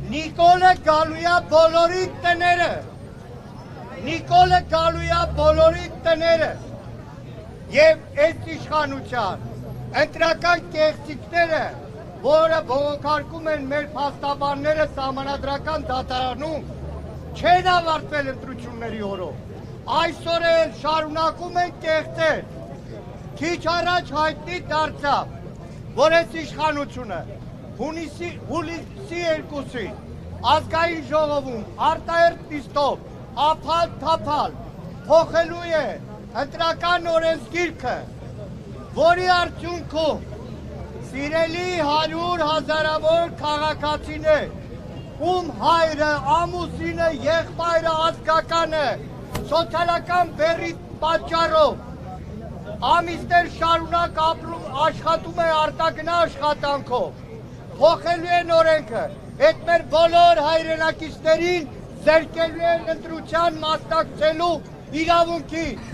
Նիկոլը գալույա բոլորի տները, Նիկոլը գալույա բոլորի տները և այս իշխանության ընտրական կեղծիքները, որը բողոքարկում են մեր փաստաբանները սահմանադրական դատարանում, չեն ավարտվել ընտրությունների օրով։ Այսօր էլ շարունակում են կեղծել։ Քիչ առաջ հայտնի դարձավ, որ այս իշխանությունը հուլիսի 2-ին ազգային ժողովում արտահերթ նիստով ափալ-թափալ փոխելու է ընտրական օրենսգիրքը, որի արդյունքում սիրելի 100 հազարավոր քաղաքացիներ, ում հայրը, ամուսինը, եղբայրը, ազգականը սոցիալական բեռի պատճառով ամիսներ շարունակ աշխատում է արտագնա աշխատանքով, փոխելու են օրենքը, այդ մեր բոլոր հայրենակիցներին զրկելու են ընտրության մասնակցելու իրավունքից։